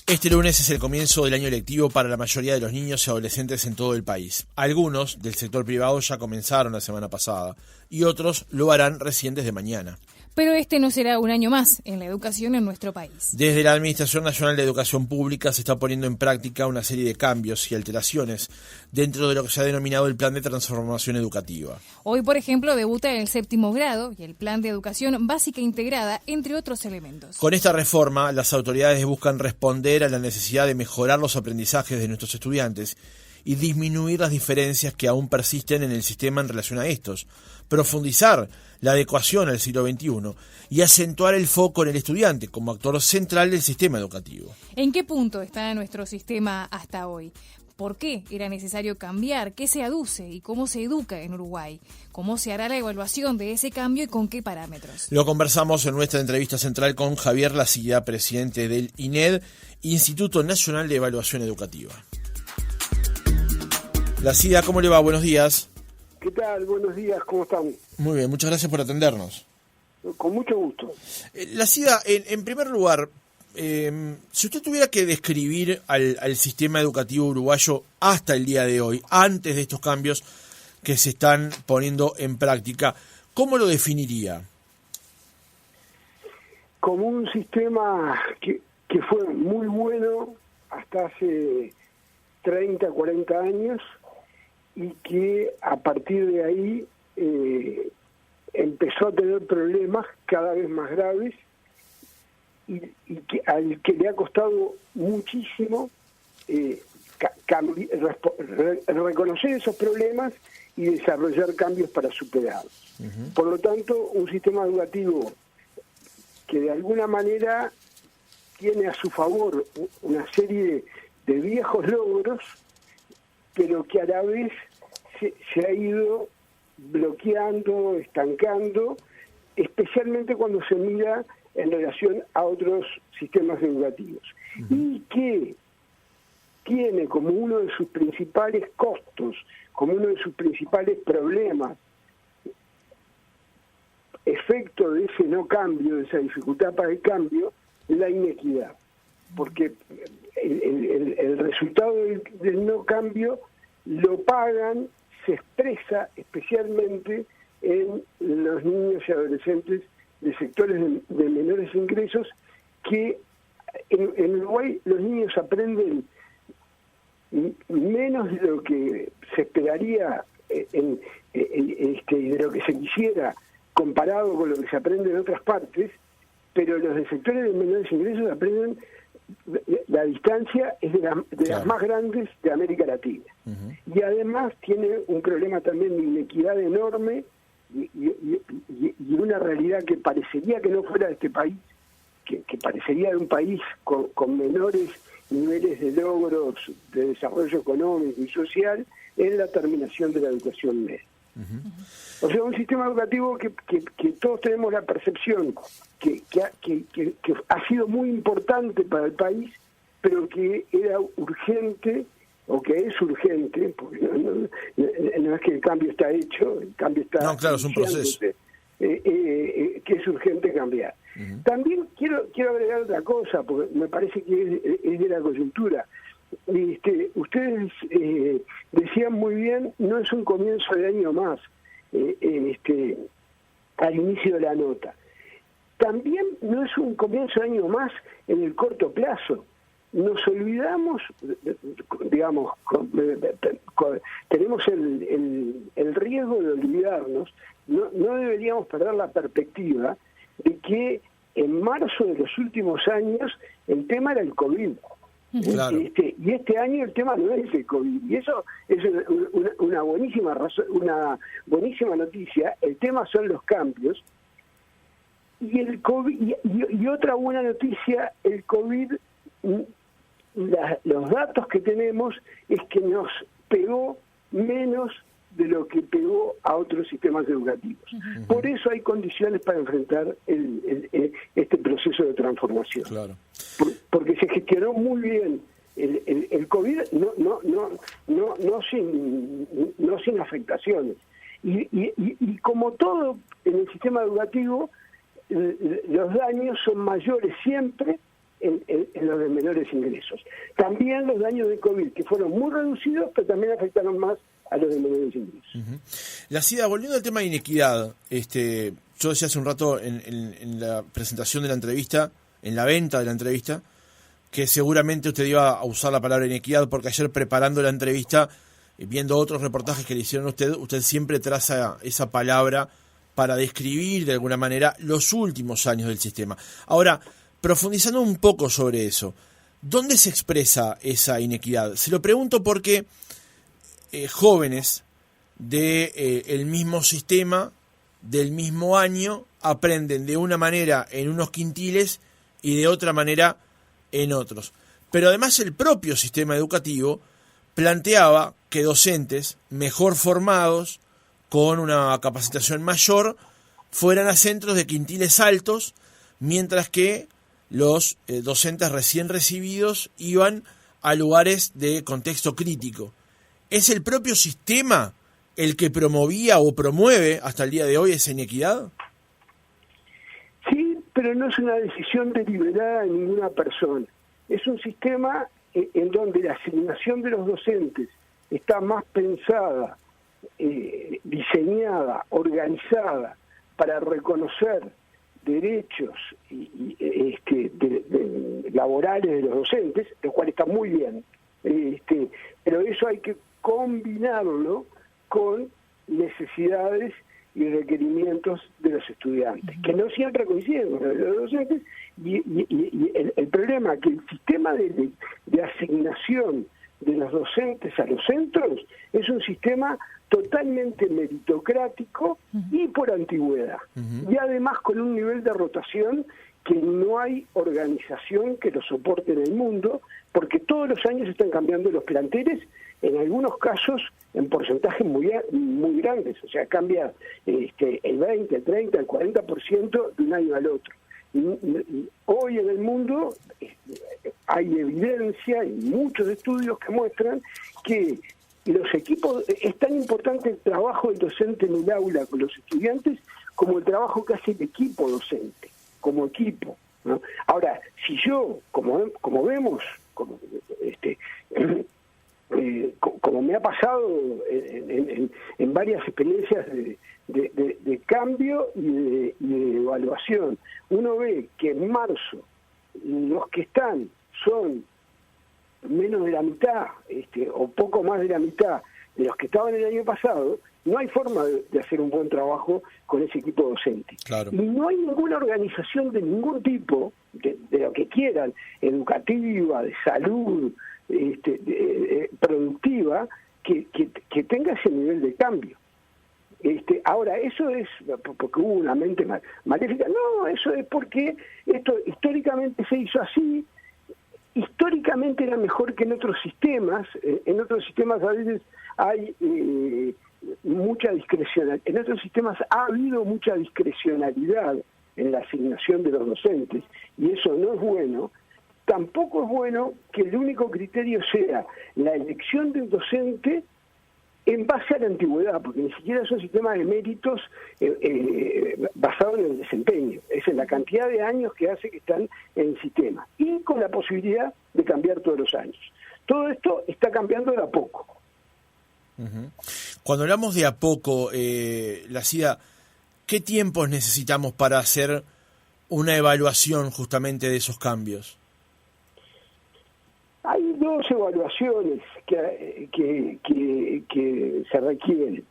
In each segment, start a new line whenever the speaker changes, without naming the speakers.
Este lunes es el comienzo del año lectivo para la mayoría de los niños y adolescentes en todo el país. Algunos del sector privado ya comenzaron la semana pasada y otros lo harán recién desde mañana.
Pero este no será un año más en la educación en nuestro país.
Desde la Administración Nacional de Educación Pública se está poniendo en práctica una serie de cambios y alteraciones dentro de lo que se ha denominado el Plan de Transformación Educativa.
Hoy, por ejemplo, debuta el 7º grado y el Plan de Educación Básica Integrada, entre otros elementos.
Con esta reforma, las autoridades buscan responder a la necesidad de mejorar los aprendizajes de nuestros estudiantes y disminuir las diferencias que aún persisten en el sistema en relación a estos, profundizar la adecuación al siglo XXI y acentuar el foco en el estudiante como actor central del sistema educativo.
¿En qué punto está nuestro sistema hasta hoy? ¿Por qué era necesario cambiar? ¿Qué se aduce y cómo se educa en Uruguay? ¿Cómo se hará la evaluación de ese cambio y con qué parámetros?
Lo conversamos en nuestra entrevista central con Javier Lacilla, presidente del INED, Instituto Nacional de Evaluación Educativa. Lacilla, ¿cómo le va? Buenos días.
¿Qué tal? Buenos días, ¿cómo están?
Muy bien, muchas gracias por atendernos.
Con mucho gusto.
Lacilla, en primer lugar, si usted tuviera que describir al sistema educativo uruguayo hasta el día de hoy, antes de estos cambios que se están poniendo en práctica, ¿cómo lo definiría?
Como un sistema que fue muy bueno hasta hace 30, 40 años y que a partir de ahí empezó a tener problemas cada vez más graves y al que le ha costado muchísimo reconocer esos problemas y desarrollar cambios para superarlos. Uh-huh. Por lo tanto, un sistema educativo que de alguna manera tiene a su favor una serie de viejos logros, pero que a la vez se ha ido bloqueando, estancando, especialmente cuando se mira en relación a otros sistemas educativos. Uh-huh. Y que tiene como uno de sus principales costos, como uno de sus principales problemas, efecto de ese no cambio, de esa dificultad para el cambio, la inequidad. Porque el resultado del no cambio lo pagan, se expresa especialmente en los niños y adolescentes de sectores de menores ingresos, que en Uruguay los niños aprenden menos de lo que se esperaría de lo que se quisiera comparado con lo que se aprende en otras partes, pero los de sectores de menores ingresos aprenden, la distancia es de las más grandes de América Latina. Uh-huh. Y además tiene un problema también de inequidad enorme y una realidad que parecería que no fuera de este país, que parecería de un país con menores niveles de logros de desarrollo económico y social, en la terminación de la educación media. Uh-huh. O sea, un sistema educativo que todos tenemos la percepción que ha sido muy importante para el país, pero que era urgente, o que es urgente, porque no es que el cambio está hecho, el cambio está...
No, claro, es un proceso.
Que es urgente cambiar. Uh-huh. También quiero agregar otra cosa, porque me parece que es de la coyuntura. Ustedes decían muy bien, no es un comienzo de año más, al inicio de la nota. También no es un comienzo de año más en el corto plazo. Nos olvidamos, digamos, tenemos el riesgo de olvidarnos, no deberíamos perder la perspectiva de que en marzo de los últimos años el tema era el COVID.
Claro.
Y este año el tema no es el COVID, y eso es una buenísima buenísima noticia. El tema son los cambios, y el COVID, y otra buena noticia, el COVID, los datos que tenemos es que nos pegó menos de lo que pegó a otros sistemas educativos. Uh-huh. Por eso hay condiciones para enfrentar este proceso de transformación.
Claro.
Porque se gestionó muy bien el COVID, no sin afectaciones. Y como todo en el sistema educativo, los daños son mayores siempre en los de menores ingresos. También los daños de COVID, que fueron muy reducidos, pero también afectaron más a los de menores ingresos.
La CIDA, volviendo al tema de inequidad, yo decía hace un rato en la presentación de la entrevista, en la venta de la entrevista, que seguramente usted iba a usar la palabra inequidad, porque ayer preparando la entrevista, viendo otros reportajes que le hicieron a usted siempre traza esa palabra para describir de alguna manera los últimos años del sistema. Ahora, profundizando un poco sobre eso, ¿dónde se expresa esa inequidad? Se lo pregunto porque jóvenes del mismo sistema, del mismo año, aprenden de una manera en unos quintiles y de otra manera en otros. Pero además el propio sistema educativo planteaba que docentes mejor formados, con una capacitación mayor, fueran a centros de quintiles altos, mientras que los docentes recién recibidos iban a lugares de contexto crítico. ¿Es el propio sistema el que promovía o promueve hasta el día de hoy esa inequidad?
Sí, pero no es una decisión deliberada de ninguna persona. Es un sistema en donde la asignación de los docentes está más pensada, diseñada, organizada para reconocer derechos laborales de los docentes, lo cual está muy bien, pero eso hay que combinarlo con necesidades y requerimientos de los estudiantes, que no siempre coinciden con los docentes, y el problema es que el sistema de asignación de los docentes a los centros es un sistema totalmente meritocrático y por antigüedad, y además con un nivel de rotación que no hay organización que lo soporte en el mundo, porque todos los años están cambiando los planteles, en algunos casos en porcentajes muy grandes, o sea, cambia el 20, el 30, el 40% de un año al otro. Hoy en el mundo hay evidencia y muchos estudios que muestran que los equipos, es tan importante el trabajo del docente en el aula con los estudiantes como el trabajo que hace el equipo docente, como equipo, ¿no? Ahora, si yo, como vemos, como me ha pasado en varias experiencias de cambio y de evaluación, uno ve que en marzo los que están son menos de la mitad, o poco más de la mitad de los que estaban el año pasado, no hay forma de hacer un buen trabajo con ese equipo docente.
Claro.
Y no hay ninguna organización de ningún tipo, de lo que quieran, educativa, de salud, productiva, que tenga ese nivel de cambio. Ahora, eso es porque hubo una mente maléfica. No, eso es porque esto históricamente se hizo así. Históricamente era mejor que en otros sistemas. En otros sistemas a veces hay mucha discrecionalidad. En otros sistemas ha habido mucha discrecionalidad en la asignación de los docentes, y eso no es bueno. Tampoco es bueno que el único criterio sea la elección del docente en base a la antigüedad, porque ni siquiera es un sistema de méritos basado en el desempeño, es en la cantidad de años que hace que están en el sistema, y con la posibilidad de cambiar todos los años. Todo esto está cambiando de a poco.
Cuando hablamos de a poco, la CIDA, ¿qué tiempos necesitamos para hacer una evaluación justamente de esos cambios?
Hay dos evaluaciones que se requieren.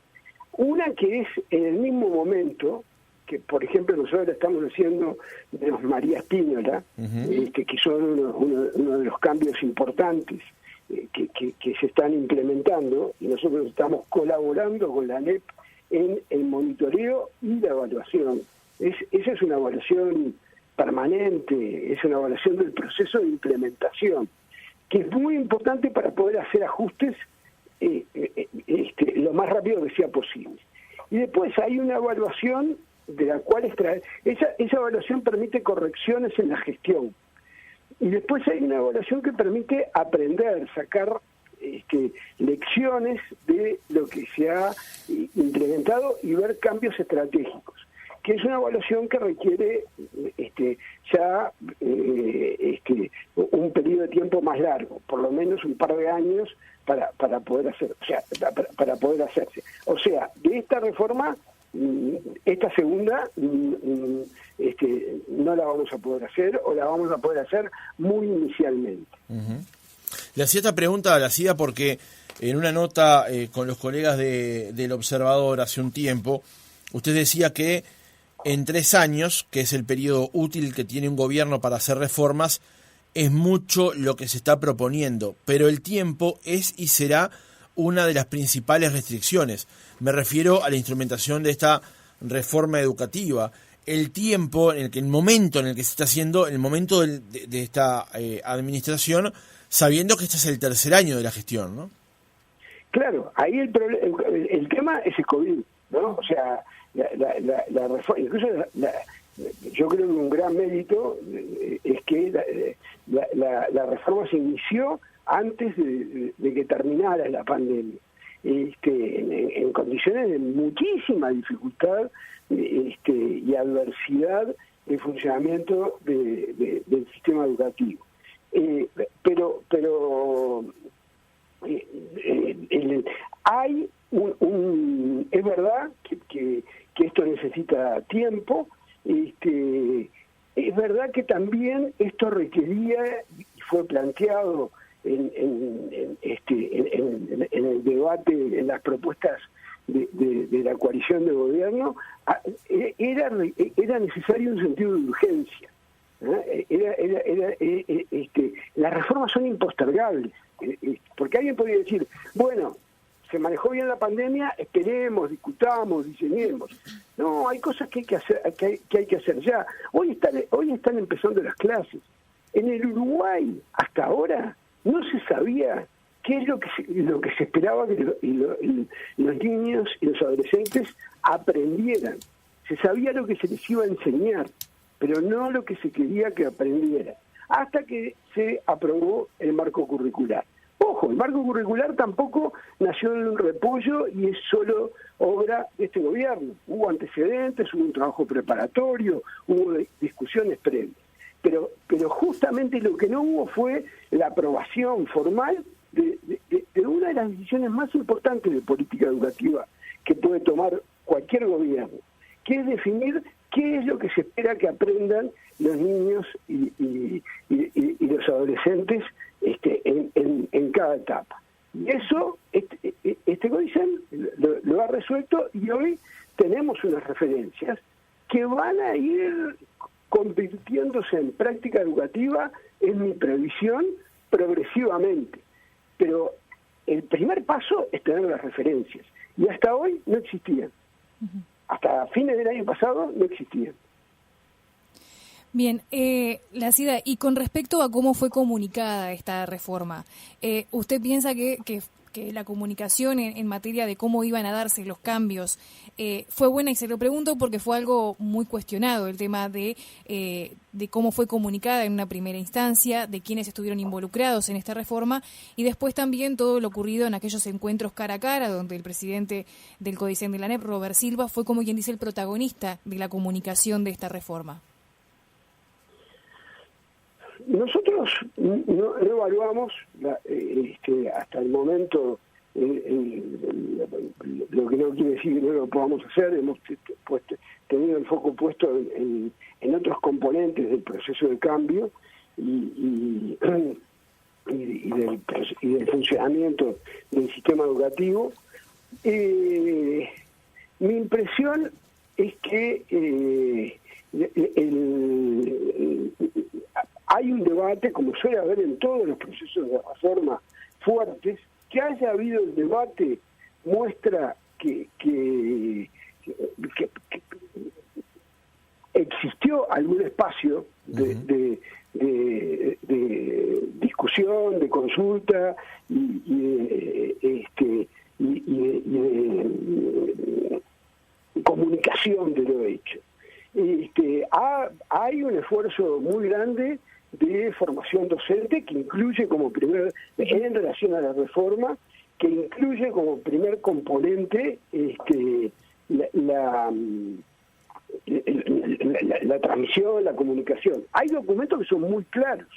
Una que es en el mismo momento, que por ejemplo nosotros estamos haciendo de los María Spínola, que son uno de los cambios importantes que se están implementando, y nosotros estamos colaborando con la ANEP en el monitoreo y la evaluación. Esa es una evaluación permanente, es una evaluación del proceso de implementación, que es muy importante para poder hacer ajustes lo más rápido que sea posible. Y después hay una evaluación de la cual extraer, esa evaluación permite correcciones en la gestión. Y después hay una evaluación que permite aprender, sacar lecciones de lo que se ha implementado y ver cambios estratégicos, que es una evaluación que requiere años para poder hacer, o sea, para poder hacerse. O sea, de esta reforma, esta segunda no la vamos a poder hacer, o la vamos a poder hacer muy inicialmente.
Uh-huh. Le hacía esta pregunta, la hacía porque en una nota con los colegas del Observador hace un tiempo, usted decía que en 3 años, que es el periodo útil que tiene un gobierno para hacer reformas, es mucho lo que se está proponiendo, pero el tiempo es y será una de las principales restricciones. Me refiero a la instrumentación de esta reforma educativa. El tiempo, el momento en el que se está haciendo, el momento de esta administración, sabiendo que este es el 3er año de la gestión, ¿no?
Claro, ahí el tema es el COVID, ¿no? O sea, la reforma, incluso yo creo que un gran mérito es que la reforma se inició antes de que terminara la pandemia, en condiciones de muchísima dificultad y adversidad de funcionamiento del sistema educativo. Pero hay es verdad que esto necesita tiempo. Es verdad que también esto requería, y fue planteado en el debate, en las propuestas de la coalición de gobierno, era necesario un sentido de urgencia. Las reformas son impostergables, porque alguien podría decir, bueno, se manejó bien la pandemia, esperemos, discutamos, diseñemos. No, hay cosas que hay que hacer, que hay que hacer ya. Hoy están empezando las clases. En el Uruguay, hasta ahora, no se sabía qué es lo que se esperaba que los niños y los adolescentes aprendieran. Se sabía lo que se les iba a enseñar, pero no lo que se quería que aprendieran, hasta que se aprobó el marco curricular. Ojo, el marco curricular tampoco nació en un repollo y es solo obra de este gobierno. Hubo antecedentes, hubo un trabajo preparatorio, hubo discusiones previas. Pero justamente lo que no hubo fue la aprobación formal de una de las decisiones más importantes de política educativa que puede tomar cualquier gobierno, que es definir qué es lo que se espera que aprendan los niños y los adolescentes en cada etapa. Y eso, este CODICEN lo ha resuelto, y hoy tenemos unas referencias que van a ir convirtiéndose en práctica educativa, en mi previsión, progresivamente. Pero el primer paso es tener las referencias, y hasta hoy no existían. Uh-huh. Hasta fines del año pasado no existían.
Bien, Lacida, y con respecto a cómo fue comunicada esta reforma, ¿usted piensa que la comunicación en materia de cómo iban a darse los cambios fue buena? Y se lo pregunto porque fue algo muy cuestionado, el tema de cómo fue comunicada en una primera instancia, de quiénes estuvieron involucrados en esta reforma, y después también todo lo ocurrido en aquellos encuentros cara a cara, donde el presidente del CODICEN de la ANEP, Robert Silva, fue, como quien dice, el protagonista de la comunicación de esta reforma.
Nosotros no evaluamos hasta el momento lo que no quiere decir que no lo podamos hacer. Hemos tenido el foco puesto en otros componentes del proceso de cambio y del funcionamiento del sistema educativo. Mi impresión es que hay un debate, como suele haber en todos los procesos de reforma fuertes. Que haya habido el debate muestra que existió algún espacio de discusión, de consulta y de comunicación de lo hecho. Hay un esfuerzo muy grande de formación docente que incluye como en relación a la reforma, que incluye como primer componente la transmisión, la comunicación. Hay documentos que son muy claros.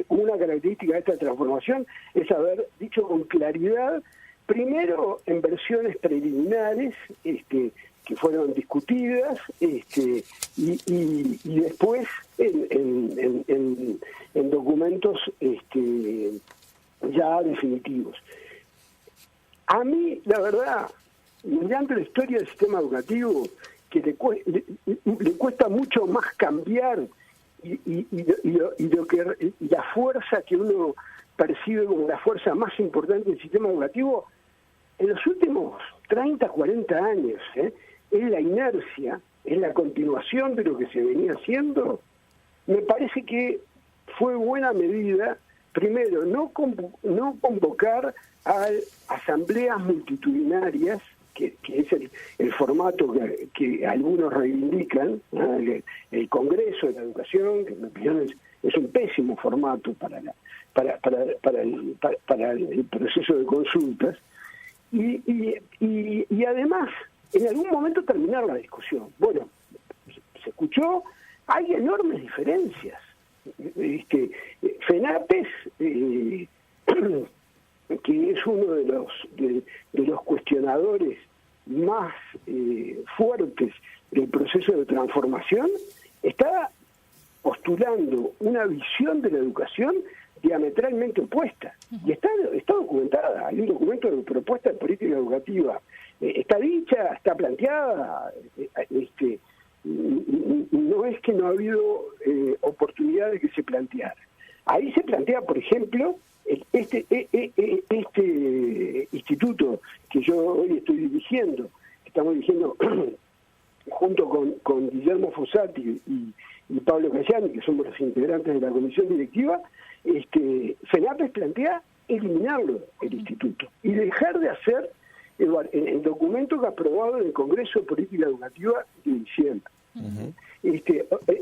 una característica de esta transformación es haber dicho con claridad, primero en versiones preliminares, que fueron discutidas, y después en documentos ya definitivos. A mí, la verdad, mirando la historia del sistema educativo, que le cuesta mucho más cambiar y la fuerza que uno percibe como la fuerza más importante del sistema educativo, en los últimos 30, 40 años, es la inercia, es la continuación de lo que se venía haciendo. Me parece que fue buena medida, primero, no convocar a asambleas multitudinarias, que es el formato que algunos reivindican, ¿no? El Congreso de la Educación, que en mi opinión es un pésimo formato para el proceso de consultas, y además en algún momento terminar la discusión. Bueno, se escuchó, hay enormes diferencias. FENAPES, que es uno de los cuestionadores más fuertes del proceso de transformación, está postulando una visión de la educación diametralmente opuesta. Y está documentada, hay un documento de propuesta de política educativa, está dicha, está planteada, no es que no ha habido oportunidad de que se planteara. Ahí se plantea, por ejemplo, este instituto que yo hoy estoy dirigiendo, que estamos dirigiendo junto con Guillermo Fossati y Pablo Cayani, que somos los integrantes de la comisión directiva, FENAPES plantea eliminarlo, el instituto, y dejar de hacer el documento que aprobado en el Congreso de Política Educativa de diciembre. Uh-huh.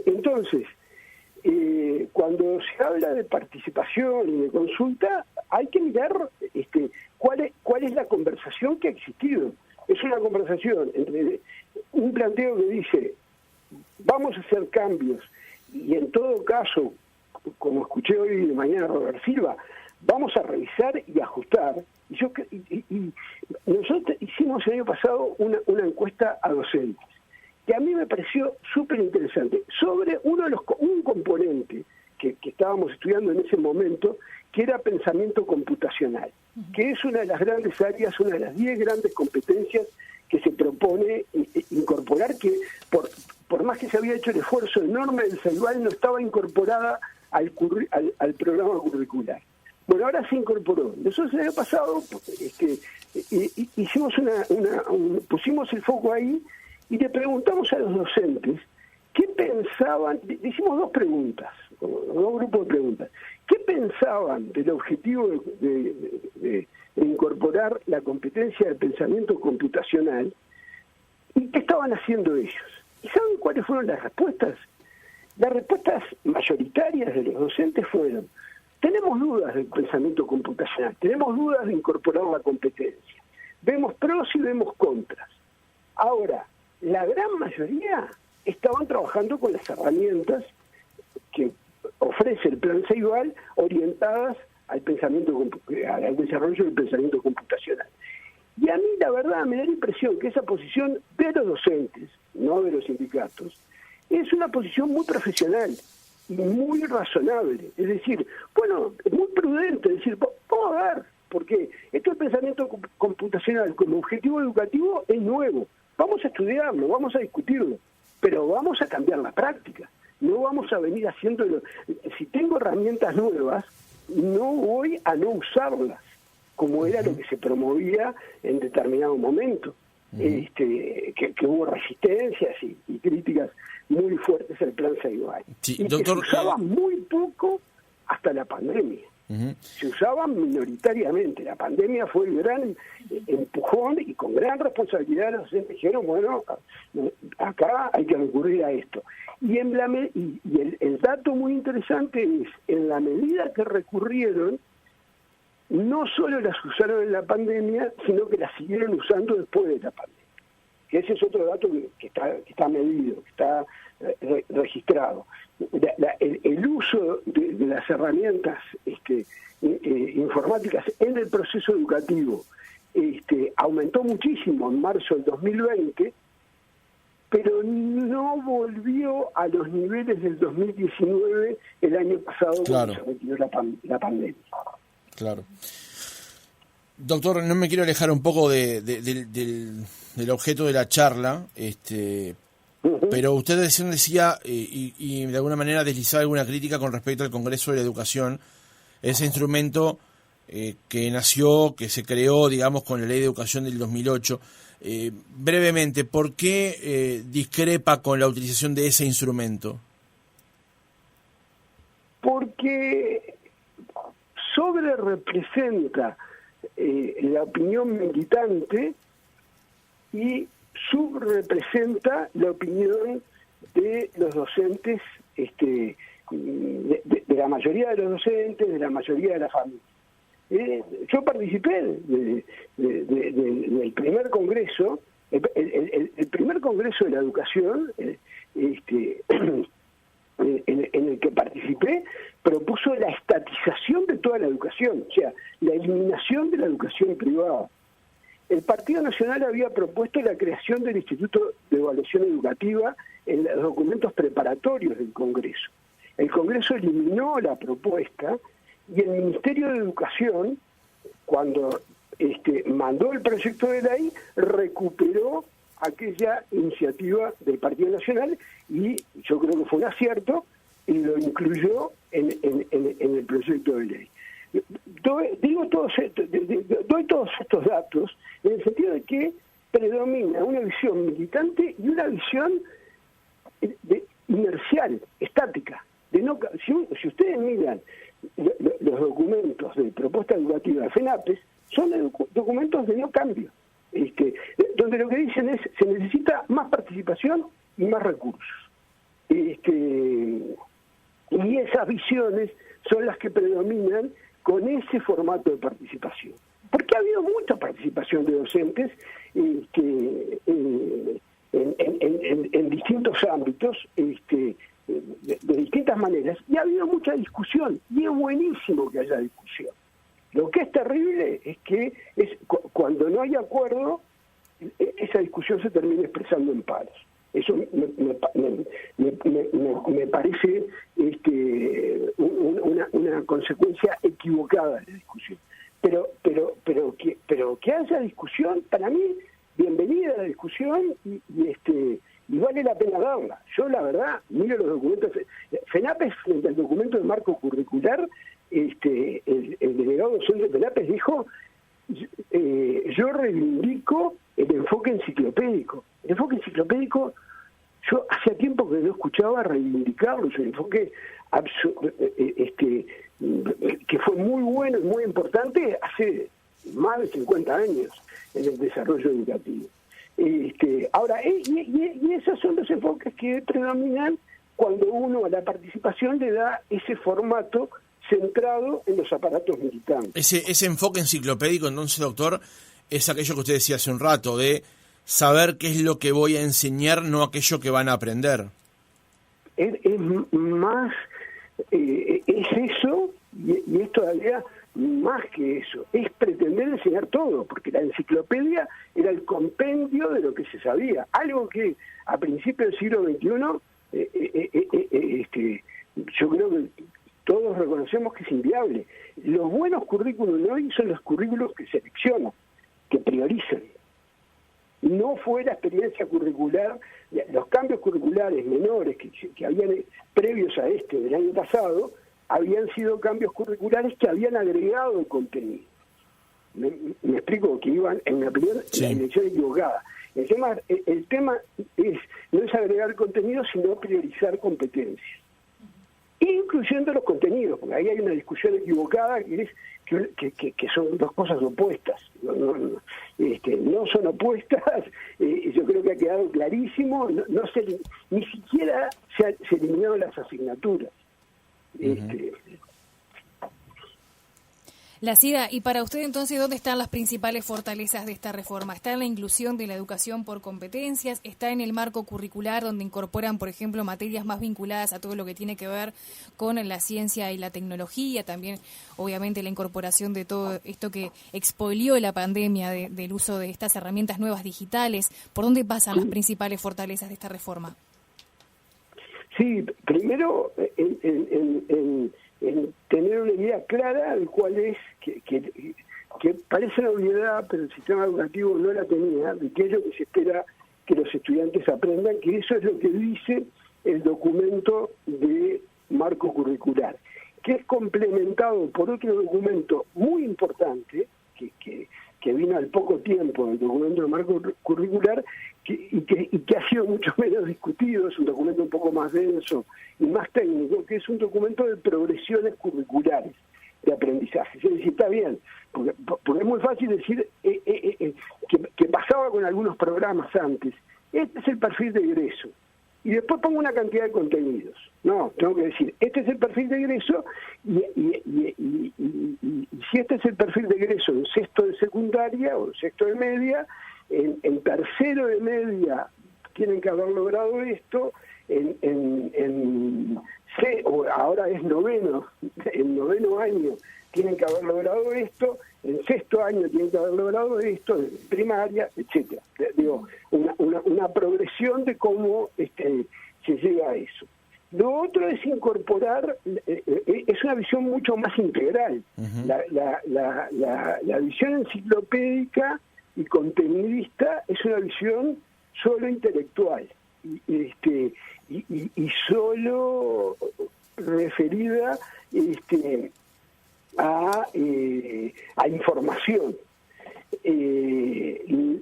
Entonces, cuando se habla de participación y de consulta, hay que mirar cuál es la conversación que ha existido. Es una conversación entre un planteo que dice, vamos a hacer cambios, y en todo caso, como escuché hoy de mañana a Robert Silva, vamos a revisar y ajustar. Y nosotros hicimos el año pasado una encuesta a docentes, que a mí me pareció súper interesante, sobre un componente que estábamos estudiando en ese momento, que era pensamiento computacional, que es una de las grandes áreas, una de las 10 grandes competencias que se propone incorporar, que por más que se había hecho el esfuerzo enorme del CEIBAL, no estaba incorporada al programa curricular. Bueno, ahora se incorporó. Nosotros el año pasado hicimos pusimos el foco ahí y le preguntamos a los docentes qué pensaban. Hicimos dos grupos de preguntas. ¿Qué pensaban del objetivo de incorporar la competencia del pensamiento computacional y qué estaban haciendo ellos? ¿Y saben cuáles fueron las respuestas? Las respuestas mayoritarias de los docentes fueron: tenemos dudas del pensamiento computacional, tenemos dudas de incorporar la competencia, vemos pros y vemos contras. Ahora, la gran mayoría estaban trabajando con las herramientas que ofrece el plan CEIBAL orientadas al desarrollo del pensamiento computacional. Y a mí, la verdad, me da la impresión que esa posición de los docentes, no de los sindicatos, es una posición muy profesional y muy razonable. Es decir, bueno, muy prudente, es decir, vamos a ver, porque esto del pensamiento computacional como objetivo educativo es nuevo. Vamos a estudiarlo, vamos a discutirlo, pero vamos a cambiar la práctica. No vamos a venir haciéndolo. Si tengo herramientas nuevas, no voy a no usarlas, como era lo que se promovía en determinado momento. Que hubo resistencias y críticas muy fuertes al plan CEIBAL. Sí, y doctor, que se usaba muy poco hasta la pandemia. Se usaban minoritariamente. La pandemia fue el gran empujón, y con gran responsabilidad los docentes dijeron, bueno, acá hay que recurrir a esto. Y el dato muy interesante es, en la medida que recurrieron, no solo las usaron en la pandemia, sino que las siguieron usando después de la pandemia. que ese es otro dato que está medido, que está registrado. El uso de las herramientas informáticas en el proceso educativo aumentó muchísimo en marzo del 2020, pero no volvió a los niveles del 2019 el año pasado,
claro,
cuando se retiró la pandemia.
Claro. Doctor, no me quiero alejar un poco del objeto de la charla, pero usted decía, y de alguna manera deslizaba alguna crítica con respecto al Congreso de la Educación, ese instrumento que nació, que se creó, digamos, con la Ley de Educación del 2008. Brevemente, ¿por qué discrepa con la utilización de ese instrumento?
Porque representa la opinión militante y subrepresenta la opinión de los docentes, de la mayoría de los docentes, de la mayoría de la familia. Yo participé del primer congreso, el primer congreso de la educación, en el que participé, propuso la estatización de toda la educación, o sea, la eliminación de la educación privada. El Partido Nacional había propuesto la creación del Instituto de Evaluación Educativa en los documentos preparatorios del Congreso. El Congreso eliminó la propuesta y el Ministerio de Educación, cuando mandó el proyecto de ley, recuperó aquella iniciativa del Partido Nacional y yo creo que fue un acierto y lo incluyó en el proyecto de ley. Doy todos estos datos en el sentido de que predomina una visión militante y una visión inercial, estática. Si ustedes miran los documentos de propuesta educativa de FENAPES, son documentos de no cambio, donde lo que dicen es se necesita más participación y más recursos. Y esas visiones son las que predominan con ese formato de participación. Porque ha habido mucha participación de docentes en distintos ámbitos, de distintas maneras, y ha habido mucha discusión, y es buenísimo que haya discusión. Lo que es terrible es que cuando no hay acuerdo, esa discusión se termina expresando en paros. Eso me parece una consecuencia equivocada de la discusión. Pero que haya discusión, para mí, bienvenida a la discusión y vale la pena darla. Yo, la verdad, miro los documentos. FENAPES, frente al documento de marco curricular, el delegado docente de FENAPES dijo: yo reivindico el enfoque enciclopédico. El enfoque enciclopédico, yo hacía tiempo que no escuchaba reivindicarlo, es un enfoque que fue muy bueno y muy importante hace más de 50 años en el desarrollo educativo. Ahora, y esos son los enfoques que predominan cuando uno a la participación le da ese formato centrado en los aparatos militantes.
Ese enfoque enciclopédico, entonces, doctor, es aquello que usted decía hace un rato, de saber qué es lo que voy a enseñar, no aquello que van a aprender.
Es más, es eso, y es todavía más que eso, es pretender enseñar todo, porque la enciclopedia era el compendio de lo que se sabía, algo que a principios del siglo XXI, yo creo que todos reconocemos que es inviable. Los buenos currículos de hoy son los currículos que seleccionan, que priorizan. No fue la experiencia curricular, los cambios curriculares menores que habían previos a del año pasado, habían sido cambios curriculares que habían agregado contenido. Me explico, que iban, en mi opinión, en la dirección equivocada. El tema no es agregar contenido, sino priorizar competencias. Incluyendo los contenidos, porque ahí hay una discusión equivocada que son dos cosas opuestas. No son opuestas, yo creo que ha quedado clarísimo, ni siquiera se eliminaron las asignaturas.
Lacida, y para usted entonces, ¿dónde están las principales fortalezas de esta reforma? ¿Está en la inclusión de la educación por competencias? ¿Está en el marco curricular donde incorporan, por ejemplo, materias más vinculadas a todo lo que tiene que ver con la ciencia y la tecnología? También, obviamente, la incorporación de todo esto que expolió la pandemia del uso de estas herramientas nuevas digitales. ¿Por dónde pasan las principales fortalezas de esta reforma?
Sí, primero en tener una idea clara de cuál es, que parece una obviedad, pero el sistema educativo no la tenía, de qué es lo que se espera que los estudiantes aprendan, que eso es lo que dice el documento de marco curricular, que es complementado por otro documento muy importante, que vino al poco tiempo, el documento de marco curricular, y que ha sido mucho menos discutido, es un documento un poco más denso y más técnico, que es un documento de progresiones curriculares de aprendizaje. Es decir, está bien, porque es muy fácil decir que pasaba con algunos programas antes. Este es el perfil de egreso. Y después pongo una cantidad de contenidos. No, tengo que decir, este es el perfil de egreso y si este es el perfil de egreso en sexto de secundaria o sexto de media, en tercero de media tienen que haber logrado esto, o ahora es noveno, en noveno año tienen que haber logrado esto, en sexto año tienen que haber logrado esto, en primaria, etcétera. Digo, una progresión de cómo se llega a eso. Lo otro es incorporar, es una visión mucho más integral. Uh-huh. La visión enciclopédica y contenidista es una visión solo intelectual y solo referida a información. El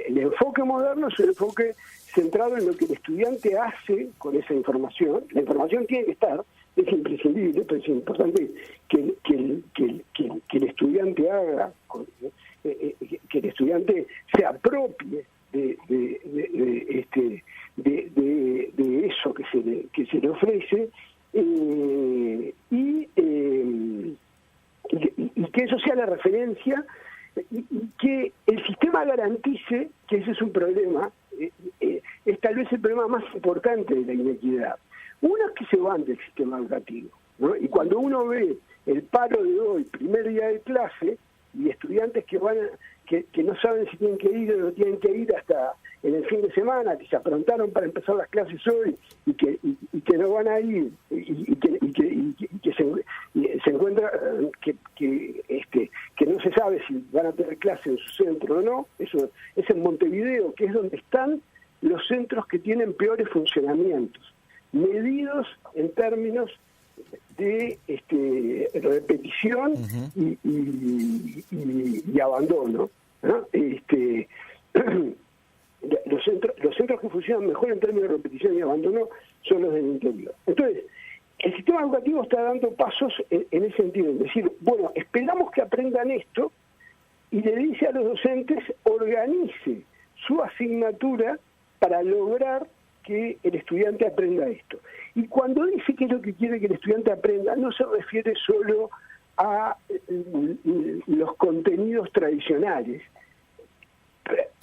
enfoque moderno es un enfoque centrado en lo que el estudiante hace con esa información. La información tiene que estar, es imprescindible, pero es importante que el estudiante haga, que el estudiante se apropie de eso que se le ofrece, y que eso sea la referencia, y que el sistema garantice, que ese es un problema, es tal vez el problema más importante de la inequidad. Uno es que se van del sistema educativo, ¿no? Y cuando uno ve el paro de hoy, primer día de clase, y estudiantes que no saben si tienen que ir o no tienen que ir hasta en el fin de semana, que se aprontaron para empezar las clases hoy y que no van a ir, y que se encuentra que no se sabe si van a tener clase en su centro o no. Eso es en Montevideo, que es donde están los centros que tienen peores funcionamientos, medidos en términos de repetición. Uh-huh. y abandono, ¿no? Los centros que funcionan mejor en términos de repetición y abandono son los del interior. Entonces, el sistema educativo está dando pasos en ese sentido, es decir, bueno, esperamos que aprendan esto, y le dice a los docentes, organice su asignatura para lograr que el estudiante aprenda esto. Y cuando dice que es lo que quiere que el estudiante aprenda, no se refiere solo a los contenidos tradicionales,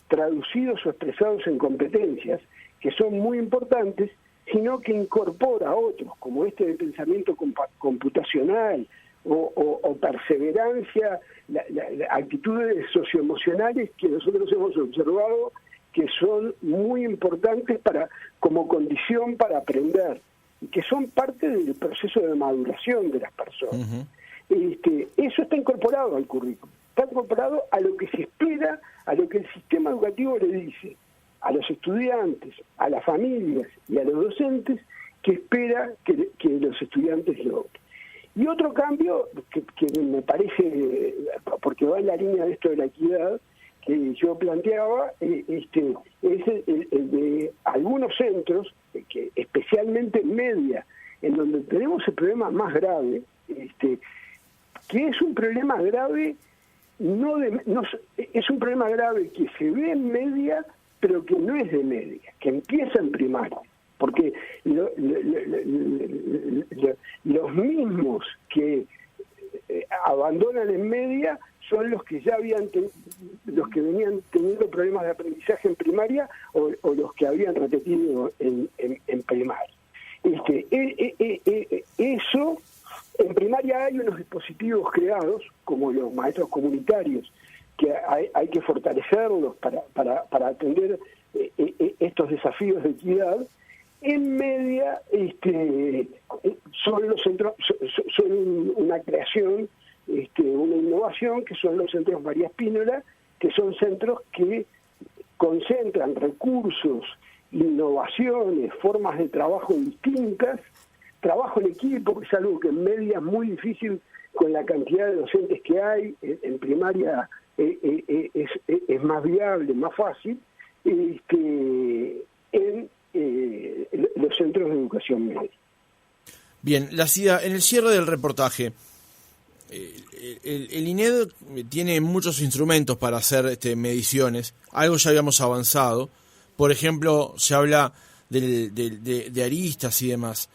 traducidos o expresados en competencias, que son muy importantes, sino que incorpora otros, como este de pensamiento computacional o perseverancia, actitudes socioemocionales que nosotros hemos observado que son muy importantes como condición para aprender, y que son parte del proceso de maduración de las personas. Uh-huh. Eso está incorporado al currículum, está incorporado a lo que se espera, a lo que el sistema educativo le dice a los estudiantes, a las familias y a los docentes, que espera que los estudiantes logren. Y otro cambio que me parece, porque va en la línea de esto de la equidad, que yo planteaba, es el de algunos centros, que especialmente en media, en donde tenemos el problema más grave, que es un problema grave, es un problema grave que se ve en media, pero que no es de media, que empieza en primaria, porque los mismos que que ya los que venían teniendo problemas de aprendizaje en primaria o los que habían repetido en primaria. Eso, en primaria hay unos dispositivos creados, como los maestros comunitarios, que hay que fortalecerlos para atender estos desafíos de equidad. En media son los centros, son una creación, una innovación, que son los centros María Spínola, que son centros que concentran recursos, innovaciones, formas de trabajo distintas, trabajo en equipo, que es algo que en media es muy difícil con la cantidad de docentes que hay. En primaria es más viable, más fácil, en los centros de educación media.
Bien, Lacida, en el cierre del reportaje, el INED tiene muchos instrumentos para hacer mediciones, algo ya habíamos avanzado, por ejemplo, se habla de aristas y demás.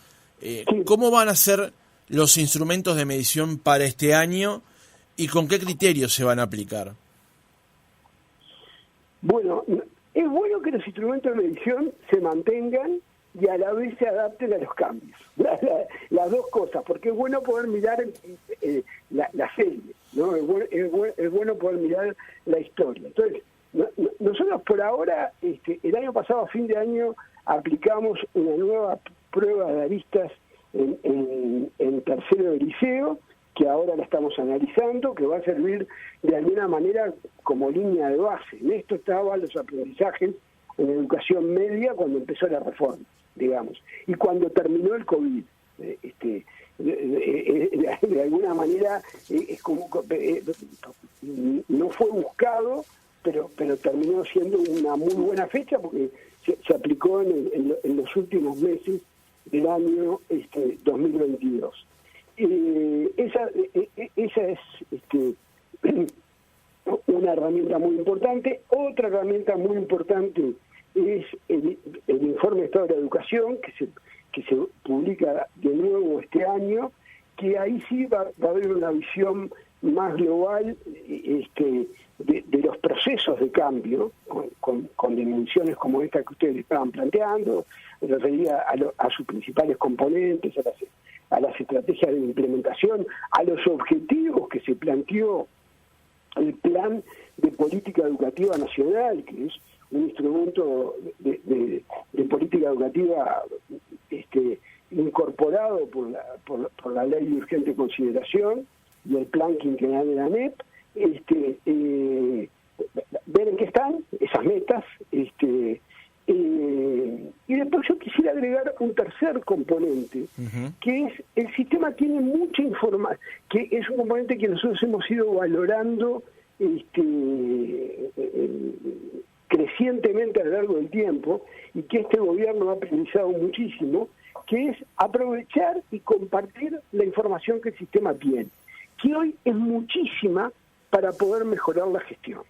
¿Cómo van a ser los instrumentos de medición para este año y con qué criterios se van a aplicar?
Bueno, es bueno que los instrumentos de medición se mantengan y a la vez se adapten a los cambios. Las dos cosas, porque es bueno poder mirar la serie, ¿no? Es bueno poder mirar la historia. Entonces, nosotros por ahora, el año pasado, a fin de año, aplicamos una nueva prueba de aristas en tercero de liceo, que ahora la estamos analizando, que va a servir de alguna manera como línea de base. En esto estaban los aprendizajes en educación media cuando empezó la reforma, digamos, y cuando terminó el COVID. De alguna manera es como no fue buscado, pero terminó siendo una muy buena fecha porque se aplicó en los últimos meses del año 2022. Esa es una herramienta muy importante. Otra herramienta muy importante es el informe de estado de la educación que se publica de nuevo este año, que ahí sí va a haber una visión más global de los procesos de cambio, con dimensiones como esta que ustedes estaban planteando, referida a sus principales componentes, a las estrategias de implementación, a los objetivos que se planteó el Plan de Política Educativa Nacional, que es un instrumento de política educativa incorporado por la Ley de Urgente Consideración y el Plan Quinquenal de la ANEP, ver en qué están esas metas, y después yo quisiera agregar un tercer componente, que es el sistema tiene mucha información, que es un componente que nosotros hemos ido valorando crecientemente a lo largo del tiempo, y que este gobierno ha priorizado muchísimo, que es aprovechar y compartir la información que el sistema tiene, que hoy es muchísima para poder mejorar la gestión,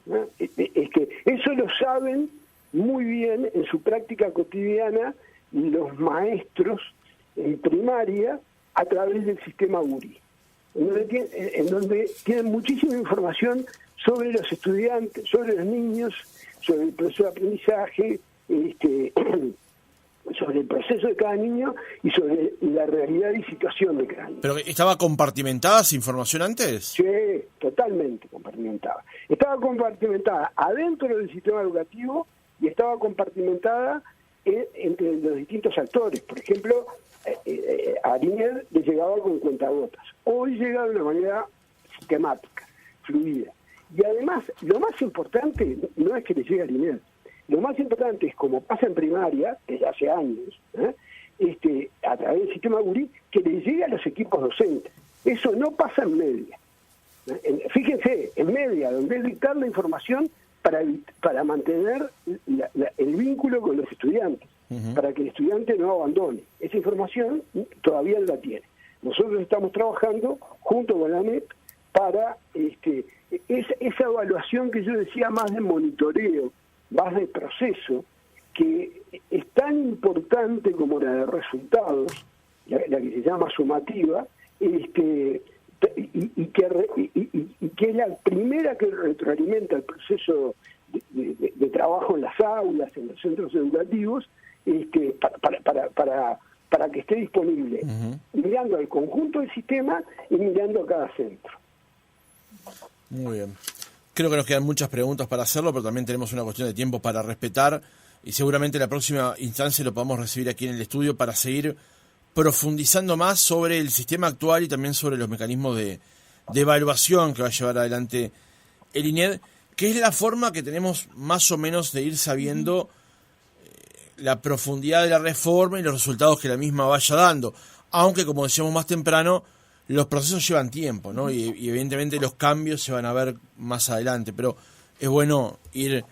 ¿no? Es que eso lo saben muy bien en su práctica cotidiana los maestros en primaria a través del sistema URI, en donde tienen muchísima información sobre los estudiantes, sobre los niños, sobre el proceso de aprendizaje, sobre el proceso de cada niño y sobre la realidad y situación de cada niño.
¿Pero estaba compartimentada esa información antes?
Sí, totalmente compartimentada. Estaba compartimentada adentro del sistema educativo y estaba compartimentada entre los distintos actores. Por ejemplo, a INED le llegaba con cuentagotas. Hoy llega de una manera sistemática, fluida. Y además, lo más importante no es que le llegue a INED. Lo más importante es, como pasa en primaria, desde hace años, a través del sistema URI, que le llegue a los equipos docentes. Eso no pasa en media. Fíjense, en media, donde es dictar la información para mantener el vínculo con los estudiantes, para que el estudiante no abandone. Esa información todavía no la tiene. Nosotros estamos trabajando junto con la ANEP para esa evaluación que yo decía, más de monitoreo, más de proceso, que es tan importante como la de resultados, la que se llama sumativa, que es la primera que retroalimenta el proceso de trabajo en las aulas, en los centros educativos, para que esté disponible, mirando al conjunto del sistema y mirando a cada centro.
Muy bien. Creo que nos quedan muchas preguntas para hacerlo, pero también tenemos una cuestión de tiempo para respetar, y seguramente en la próxima instancia lo podamos recibir aquí en el estudio para seguir profundizando más sobre el sistema actual y también sobre los mecanismos de evaluación que va a llevar adelante el INED, que es la forma que tenemos más o menos de ir sabiendo la profundidad de la reforma y los resultados que la misma vaya dando. Aunque, como decíamos más temprano, los procesos llevan tiempo, ¿no? Y evidentemente los cambios se van a ver más adelante, pero es bueno ir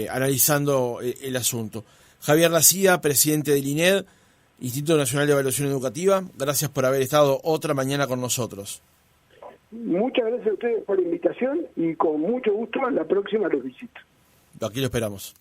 analizando el asunto. Javier Lacía, presidente del INED, Instituto Nacional de Evaluación Educativa, gracias por haber estado otra mañana con nosotros.
Muchas gracias a ustedes por la invitación y con mucho gusto la próxima los visito.
Aquí lo esperamos.